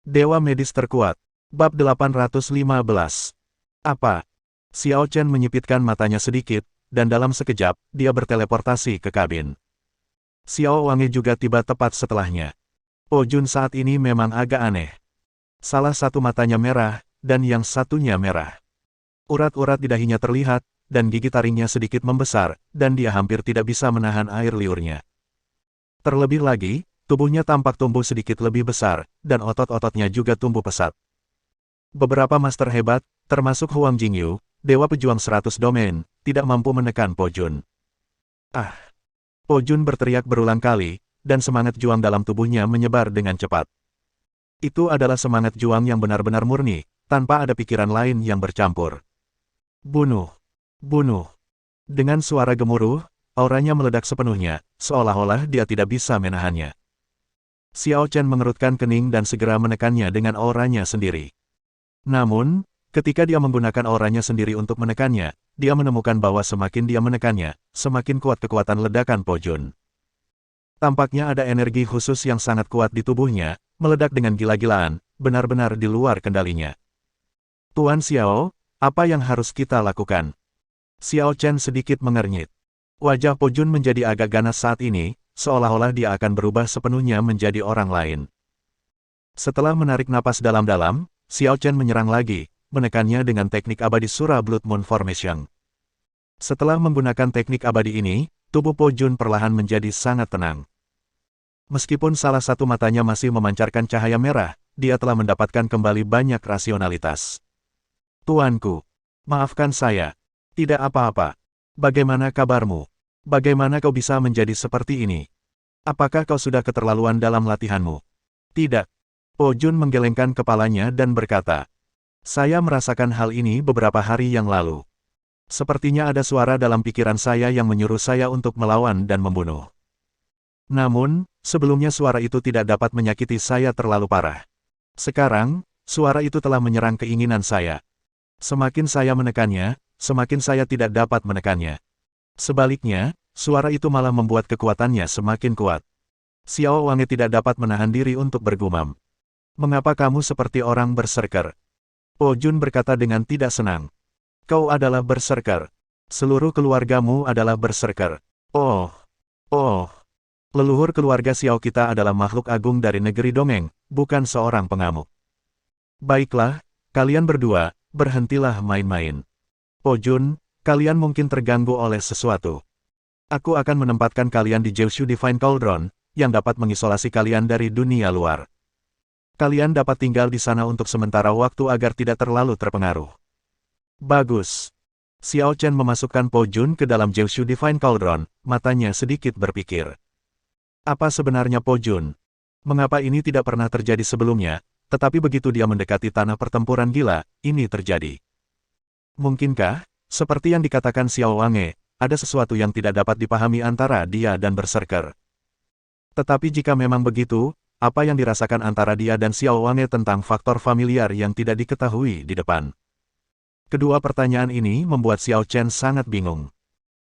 Dewa medis terkuat. Bab 815. Apa? Xiao Chen menyipitkan matanya sedikit, dan dalam sekejap, dia berteleportasi ke kabin. Xiao Wange juga tiba tepat setelahnya. Po Jun saat ini memang agak aneh. Salah satu matanya merah, dan yang satunya merah. Urat-urat di dahinya terlihat, dan gigi taringnya sedikit membesar, dan dia hampir tidak bisa menahan air liurnya. Terlebih lagi, tubuhnya tampak tumbuh sedikit lebih besar, dan otot-ototnya juga tumbuh pesat. Beberapa master hebat, termasuk Huang Jingyu, Dewa Pejuang 100 Domain, tidak mampu menekan Po Jun. Ah! Po Jun berteriak berulang kali, dan semangat juang dalam tubuhnya menyebar dengan cepat. Itu adalah semangat juang yang benar-benar murni, tanpa ada pikiran lain yang bercampur. Bunuh! Bunuh! Dengan suara gemuruh, auranya meledak sepenuhnya, seolah-olah dia tidak bisa menahannya. Xiao Chen mengerutkan kening dan segera menekannya dengan auranya sendiri. Namun, ketika dia menggunakan auranya sendiri untuk menekannya, dia menemukan bahwa semakin dia menekannya, semakin kuat kekuatan ledakan Po Jun. Tampaknya ada energi khusus yang sangat kuat di tubuhnya, meledak dengan gila-gilaan, benar-benar di luar kendalinya. Tuan Xiao, apa yang harus kita lakukan? Xiao Chen sedikit mengernyit. Wajah Po Jun menjadi agak ganas saat ini, seolah-olah dia akan berubah sepenuhnya menjadi orang lain. Setelah menarik napas dalam-dalam, Xiao Chen menyerang lagi, menekannya dengan teknik abadi Surah Blood Moon Formation. Setelah menggunakan teknik abadi ini, tubuh Po Jun perlahan menjadi sangat tenang. Meskipun salah satu matanya masih memancarkan cahaya merah, dia telah mendapatkan kembali banyak rasionalitas. Tuanku, maafkan saya. Tidak apa-apa. Bagaimana kabarmu? Bagaimana kau bisa menjadi seperti ini? Apakah kau sudah keterlaluan dalam latihanmu? Tidak. Po Jun menggelengkan kepalanya dan berkata, saya merasakan hal ini beberapa hari yang lalu. Sepertinya ada suara dalam pikiran saya yang menyuruh saya untuk melawan dan membunuh. Namun, sebelumnya suara itu tidak dapat menyakiti saya terlalu parah. Sekarang, suara itu telah menyerang keinginan saya. Semakin saya menekannya, semakin saya tidak dapat menekannya. Sebaliknya, suara itu malah membuat kekuatannya semakin kuat. Xiao Wange tidak dapat menahan diri untuk bergumam. Mengapa kamu seperti orang berserker? Po Jun berkata dengan tidak senang. Kau adalah berserker. Seluruh keluargamu adalah berserker. Oh. Leluhur keluarga Xiao kita adalah makhluk agung dari negeri dongeng, bukan seorang pengamuk. Baiklah, kalian berdua, berhentilah main-main. Po Jun, kalian mungkin terganggu oleh sesuatu. Aku akan menempatkan kalian di Jiushu Divine Cauldron, yang dapat mengisolasi kalian dari dunia luar. Kalian dapat tinggal di sana untuk sementara waktu agar tidak terlalu terpengaruh. Bagus. Xiao Chen memasukkan Po Jun ke dalam Jiushu Divine Cauldron, matanya sedikit berpikir. Apa sebenarnya Po Jun? Mengapa ini tidak pernah terjadi sebelumnya, tetapi begitu dia mendekati tanah pertempuran gila, ini terjadi? Mungkinkah, seperti yang dikatakan Xiao Wange, ada sesuatu yang tidak dapat dipahami antara dia dan berserker? Tetapi jika memang begitu, apa yang dirasakan antara dia dan Xiao Wange tentang faktor familiar yang tidak diketahui di depan? Kedua pertanyaan ini membuat Xiao Chen sangat bingung.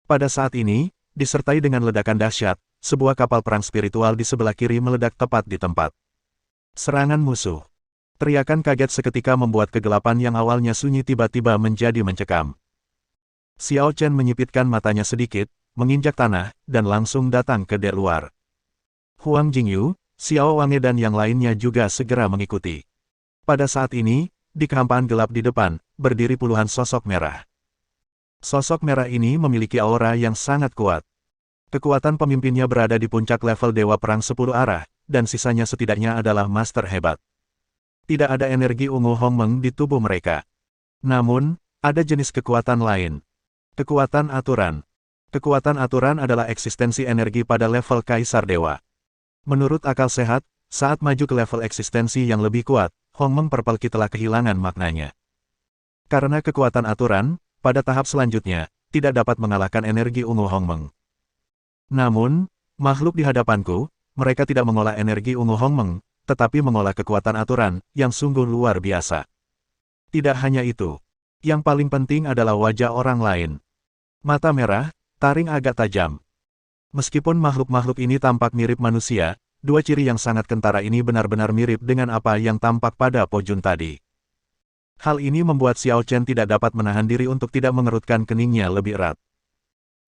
Pada saat ini, disertai dengan ledakan dahsyat, sebuah kapal perang spiritual di sebelah kiri meledak tepat di tempat. Serangan musuh. Teriakan kaget seketika membuat kegelapan yang awalnya sunyi tiba-tiba menjadi mencekam. Xiao Chen menyipitkan matanya sedikit, menginjak tanah, dan langsung datang ke dari luar. Huang Jingyu, Xiao Wange dan yang lainnya juga segera mengikuti. Pada saat ini, di kehampaan gelap di depan, berdiri puluhan sosok merah. Sosok merah ini memiliki aura yang sangat kuat. Kekuatan pemimpinnya berada di puncak level Dewa Perang 10 arah, dan sisanya setidaknya adalah master hebat. Tidak ada energi ungu Hongmeng di tubuh mereka. Namun, ada jenis kekuatan lain. Kekuatan aturan. Kekuatan aturan adalah eksistensi energi pada level Kaisar Dewa. Menurut akal sehat, saat maju ke level eksistensi yang lebih kuat, Hongmeng Purple Key telah kehilangan maknanya. Karena kekuatan aturan, pada tahap selanjutnya, tidak dapat mengalahkan energi ungu Hongmeng. Namun, makhluk di hadapanku, mereka tidak mengolah energi ungu Hongmeng, tetapi mengolah kekuatan aturan, yang sungguh luar biasa. Tidak hanya itu. Yang paling penting adalah wajah orang lain. Mata merah, taring agak tajam. Meskipun makhluk-makhluk ini tampak mirip manusia, Dua ciri yang sangat kentara ini benar-benar mirip dengan apa yang tampak pada Po Jun tadi. Hal ini membuat Xiao Chen tidak dapat menahan diri untuk tidak mengerutkan keningnya lebih erat.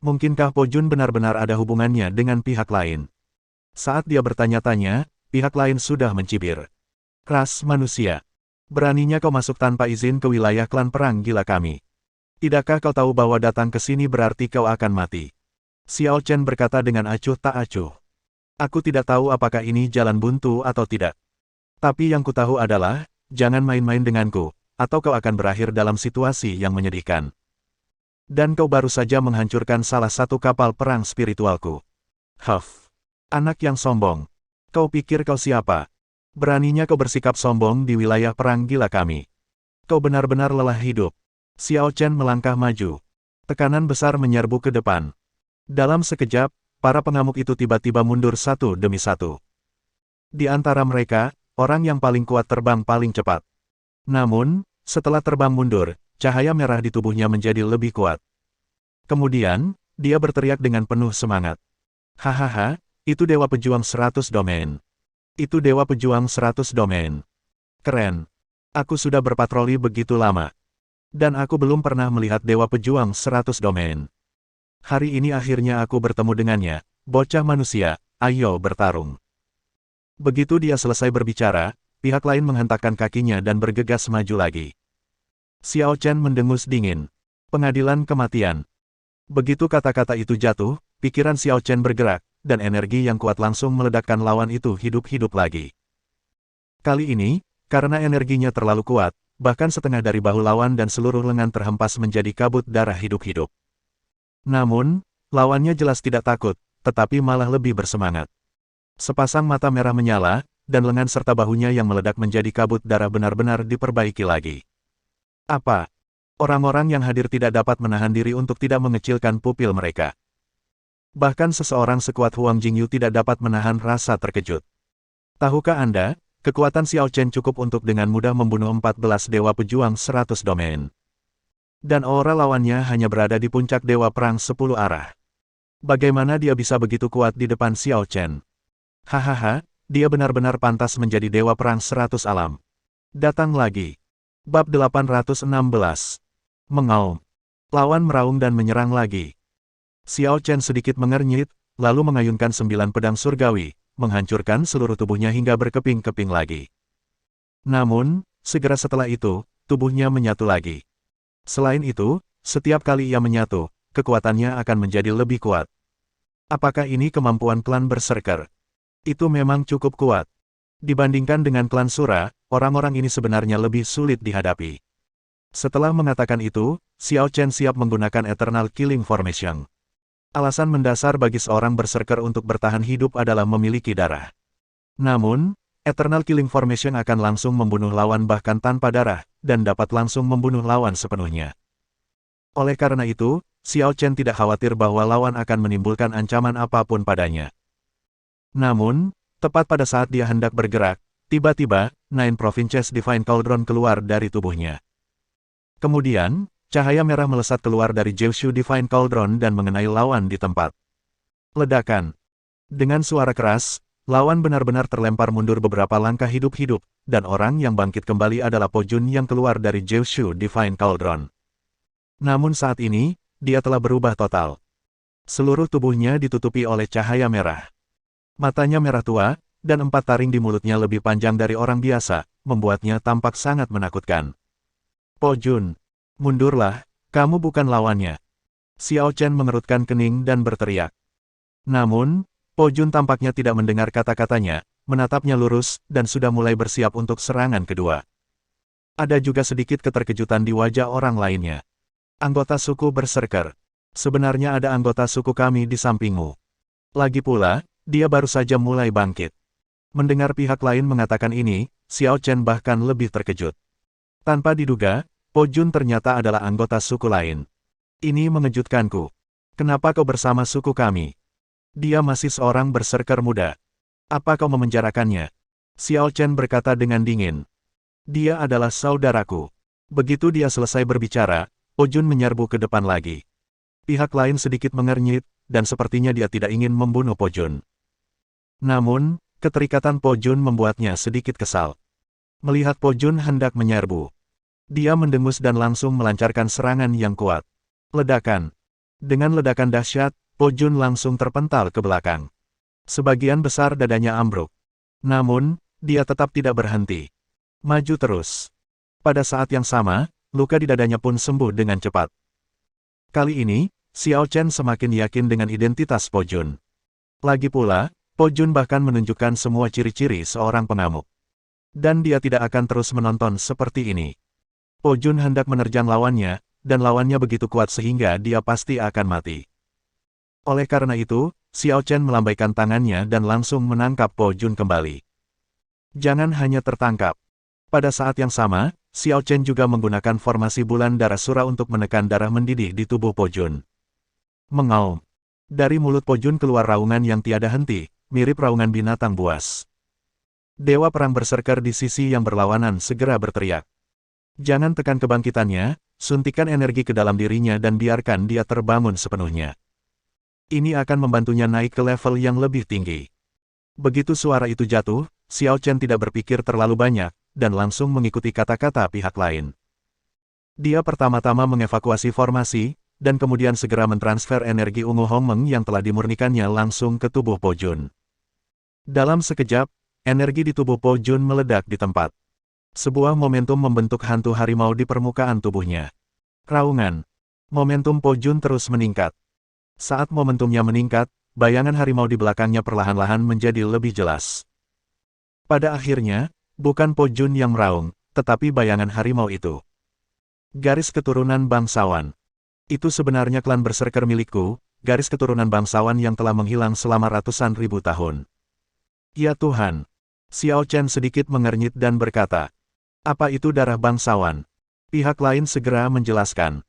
Mungkinkah Po Jun benar-benar ada hubungannya dengan pihak lain? Saat dia bertanya-tanya, pihak lain sudah mencibir. Ras manusia. Beraninya kau masuk tanpa izin ke wilayah klan perang gila kami. Tidakkah kau tahu bahwa datang ke sini berarti kau akan mati? Xiao Chen berkata dengan acuh tak acuh. Aku tidak tahu apakah ini jalan buntu atau tidak. Tapi yang ku tahu adalah, jangan main-main denganku, atau kau akan berakhir dalam situasi yang menyedihkan. Dan kau baru saja menghancurkan salah satu kapal perang spiritualku. Huff. Anak yang sombong. Kau pikir kau siapa? Beraninya kau bersikap sombong di wilayah perang gila kami. Kau benar-benar lelah hidup. Xiao Chen melangkah maju. Tekanan besar menyerbu ke depan. Dalam sekejap, para pengamuk itu tiba-tiba mundur satu demi satu. Di antara mereka, orang yang paling kuat terbang paling cepat. Namun, setelah terbang mundur, cahaya merah di tubuhnya menjadi lebih kuat. Kemudian, dia berteriak dengan penuh semangat. Hahaha, itu Dewa Pejuang 100 domain. Itu Dewa Pejuang 100 domain. Keren. Aku sudah berpatroli begitu lama. Dan aku belum pernah melihat Dewa Pejuang 100 domain. Hari ini akhirnya aku bertemu dengannya, bocah manusia, ayo bertarung. Begitu dia selesai berbicara, pihak lain menghentakkan kakinya dan bergegas maju lagi. Xiao Chen mendengus dingin. Pengadilan kematian. Begitu kata-kata itu jatuh, pikiran Xiao Chen bergerak, dan energi yang kuat langsung meledakkan lawan itu hidup-hidup lagi. Kali ini, karena energinya terlalu kuat, bahkan setengah dari bahu lawan dan seluruh lengan terhempas menjadi kabut darah hidup-hidup. Namun, lawannya jelas tidak takut, tetapi malah lebih bersemangat. Sepasang mata merah menyala, dan lengan serta bahunya yang meledak menjadi kabut darah benar-benar diperbaiki lagi. Apa? Orang-orang yang hadir tidak dapat menahan diri untuk tidak mengecilkan pupil mereka. Bahkan seseorang sekuat Huang Jingyu tidak dapat menahan rasa terkejut. Tahukah Anda, kekuatan Xiao Chen cukup untuk dengan mudah membunuh 14 Dewa Pejuang 100 domain. Dan aura lawannya hanya berada di puncak Dewa Perang 10 arah. Bagaimana dia bisa begitu kuat di depan Xiao Chen? Hahaha, dia benar-benar pantas menjadi Dewa Perang 100 alam. Datang lagi. Bab 816. Mengaum. Lawan meraung dan menyerang lagi. Xiao Chen sedikit mengernyit, lalu mengayunkan 9 pedang surgawi, menghancurkan seluruh tubuhnya hingga berkeping-keping lagi. Namun, segera setelah itu, tubuhnya menyatu lagi. Selain itu, setiap kali ia menyatu, kekuatannya akan menjadi lebih kuat. Apakah ini kemampuan klan Berserker? Itu memang cukup kuat. Dibandingkan dengan klan Sura, orang-orang ini sebenarnya lebih sulit dihadapi. Setelah mengatakan itu, Xiao Chen siap menggunakan Eternal Killing Formation. Alasan mendasar bagi seorang Berserker untuk bertahan hidup adalah memiliki darah. Namun, Eternal Killing Formation akan langsung membunuh lawan bahkan tanpa darah, dan dapat langsung membunuh lawan sepenuhnya. Oleh karena itu, Xiao Chen tidak khawatir bahwa lawan akan menimbulkan ancaman apapun padanya. Namun, tepat pada saat dia hendak bergerak, tiba-tiba, Nine Provinces Divine Cauldron keluar dari tubuhnya. Kemudian, cahaya merah melesat keluar dari Jiushu Divine Cauldron dan mengenai lawan di tempat. Ledakan. Dengan suara keras, lawan benar-benar terlempar mundur beberapa langkah hidup-hidup, dan orang yang bangkit kembali adalah Po Jun yang keluar dari Jiushu Divine Cauldron. Namun saat ini, dia telah berubah total. Seluruh tubuhnya ditutupi oleh cahaya merah. Matanya merah tua, dan 4 taring di mulutnya lebih panjang dari orang biasa, membuatnya tampak sangat menakutkan. Po Jun, mundurlah, kamu bukan lawannya. Xiao Chen mengerutkan kening dan berteriak. Namun, Po Jun tampaknya tidak mendengar kata-katanya, menatapnya lurus, dan sudah mulai bersiap untuk serangan kedua. Ada juga sedikit keterkejutan di wajah orang lainnya. Anggota suku Berserker. Sebenarnya ada anggota suku kami di sampingmu. Lagi pula, dia baru saja mulai bangkit. Mendengar pihak lain mengatakan ini, Xiao Chen bahkan lebih terkejut. Tanpa diduga, Po Jun ternyata adalah anggota suku lain. Ini mengejutkanku. Kenapa kau bersama suku kami? Dia masih seorang berserker muda. Apa kau memenjarakannya? Xiao Chen berkata dengan dingin. Dia adalah saudaraku. Begitu dia selesai berbicara, Po Jun menyerbu ke depan lagi. Pihak lain sedikit mengernyit, dan sepertinya dia tidak ingin membunuh Po Jun. Namun, Keterikatan Po Jun membuatnya sedikit kesal. Melihat Po Jun hendak menyerbu, dia mendengus dan langsung melancarkan serangan yang kuat. Ledakan. Dengan ledakan dahsyat, Po Jun langsung terpental ke belakang. Sebagian besar dadanya ambruk. Namun, dia tetap tidak berhenti. Maju terus. Pada saat yang sama, luka di dadanya pun sembuh dengan cepat. Kali ini, Xiao Chen semakin yakin dengan identitas Po Jun. Lagi pula, Po Jun bahkan menunjukkan semua ciri-ciri seorang pengamuk. Dan dia tidak akan terus menonton seperti ini. Po Jun hendak menerjang lawannya, dan lawannya begitu kuat sehingga dia pasti akan mati. Oleh karena itu, Xiao Chen melambaikan tangannya dan langsung menangkap Po Jun kembali. Jangan hanya tertangkap. Pada saat yang sama, Xiao Chen juga menggunakan formasi bulan darah sura untuk menekan darah mendidih di tubuh Po Jun. Mengaum. Dari mulut Po Jun keluar raungan yang tiada henti, mirip raungan binatang buas. Dewa perang berserker di sisi yang berlawanan segera berteriak. Jangan tekan kebangkitannya, suntikan energi ke dalam dirinya dan biarkan dia terbangun sepenuhnya. Ini akan membantunya naik ke level yang lebih tinggi. Begitu suara itu jatuh, Xiao Chen tidak berpikir terlalu banyak, dan langsung mengikuti kata-kata pihak lain. Dia pertama-tama mengevakuasi formasi, dan kemudian segera mentransfer energi ungu Hongmeng yang telah dimurnikannya langsung ke tubuh Po Jun. Dalam sekejap, energi di tubuh Po Jun meledak di tempat. Sebuah momentum membentuk hantu harimau di permukaan tubuhnya. Raungan. Momentum Po Jun terus meningkat. Saat momentumnya meningkat, bayangan harimau di belakangnya perlahan-lahan menjadi lebih jelas. Pada akhirnya, bukan Po Jun yang meraung, tetapi bayangan harimau itu. Garis keturunan bangsawan. Itu sebenarnya klan berserker milikku, garis keturunan bangsawan yang telah menghilang selama ratusan ribu tahun. Ya Tuhan! Xiao Chen sedikit mengernyit dan berkata, apa itu darah bangsawan? Pihak lain segera menjelaskan.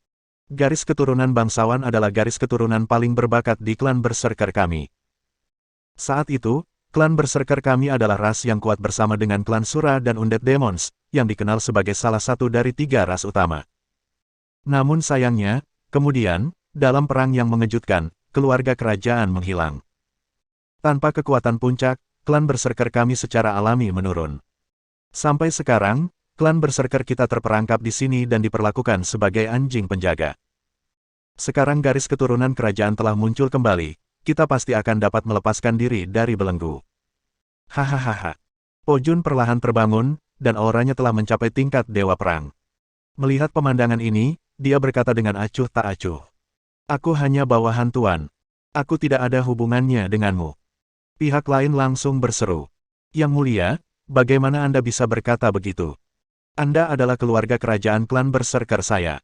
Garis keturunan bangsawan adalah garis keturunan paling berbakat di klan berserker kami. Saat itu, klan berserker kami adalah ras yang kuat bersama dengan klan Sura dan Undead Demons, yang dikenal sebagai salah satu dari 3 ras utama. Namun sayangnya, kemudian, dalam perang yang mengejutkan, keluarga kerajaan menghilang. Tanpa kekuatan puncak, klan berserker kami secara alami menurun. Sampai sekarang, klan berserker kita terperangkap di sini dan diperlakukan sebagai anjing penjaga. Sekarang garis keturunan kerajaan telah muncul kembali, kita pasti akan dapat melepaskan diri dari belenggu. Hahaha. Po Jun perlahan terbangun, dan auranya telah mencapai tingkat dewa perang. Melihat pemandangan ini, dia berkata dengan acuh tak acuh. Aku hanya bawahan tuan. Aku tidak ada hubungannya denganmu. Pihak lain langsung berseru. Yang mulia, bagaimana Anda bisa berkata begitu? Anda adalah keluarga kerajaan klan berserker saya.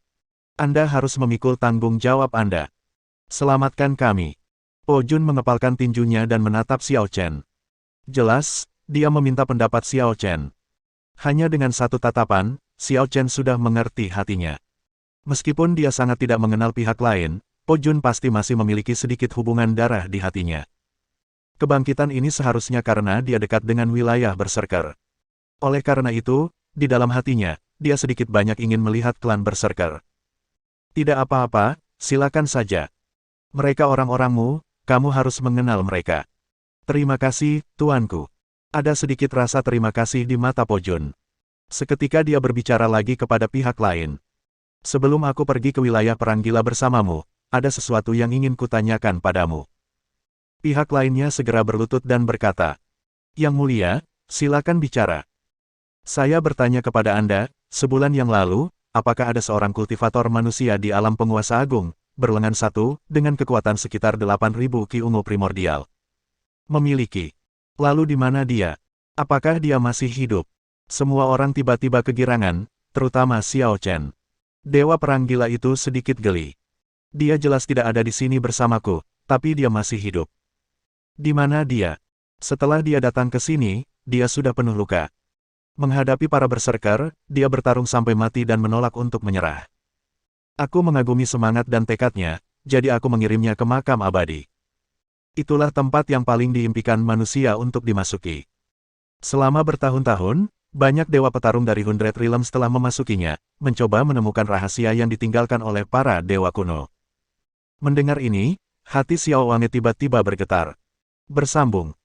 Anda harus memikul tanggung jawab Anda. Selamatkan kami. Po Jun mengepalkan tinjunya dan menatap Xiao Chen. Jelas, dia meminta pendapat Xiao Chen. Hanya dengan satu tatapan, Xiao Chen sudah mengerti hatinya. Meskipun dia sangat tidak mengenal pihak lain, Po Jun pasti masih memiliki sedikit hubungan darah di hatinya. Kebangkitan ini seharusnya karena dia dekat dengan wilayah berserker. Oleh karena itu, di dalam hatinya, dia sedikit banyak ingin melihat klan berserker. Tidak apa-apa, silakan saja. Mereka orang-orangmu, kamu harus mengenal mereka. Terima kasih, tuanku. Ada sedikit rasa terima kasih di mata Po Jun. Seketika dia berbicara lagi kepada pihak lain. Sebelum aku pergi ke wilayah perang gila bersamamu, ada sesuatu yang ingin kutanyakan padamu. Pihak lainnya segera berlutut dan berkata, Yang mulia, silakan bicara. Saya bertanya kepada Anda, sebulan yang lalu, apakah ada seorang kultivator manusia di alam penguasa agung, berlengan satu, dengan kekuatan sekitar 8.000 ki ungu primordial? Memiliki. Lalu di mana dia? Apakah dia masih hidup? Semua orang tiba-tiba kegirangan, terutama Xiao Chen. Dewa perang gila itu sedikit geli. Dia jelas tidak ada di sini bersamaku, tapi dia masih hidup. Di mana dia? Setelah dia datang ke sini, dia sudah penuh luka. Menghadapi para berserker, dia bertarung sampai mati dan menolak untuk menyerah. Aku mengagumi semangat dan tekadnya, jadi aku mengirimnya ke makam abadi. Itulah tempat yang paling diimpikan manusia untuk dimasuki. Selama bertahun-tahun, banyak dewa petarung dari Hundred Realms telah memasukinya, mencoba menemukan rahasia yang ditinggalkan oleh para dewa kuno. Mendengar ini, hati Xiao Wange tiba-tiba bergetar. Bersambung.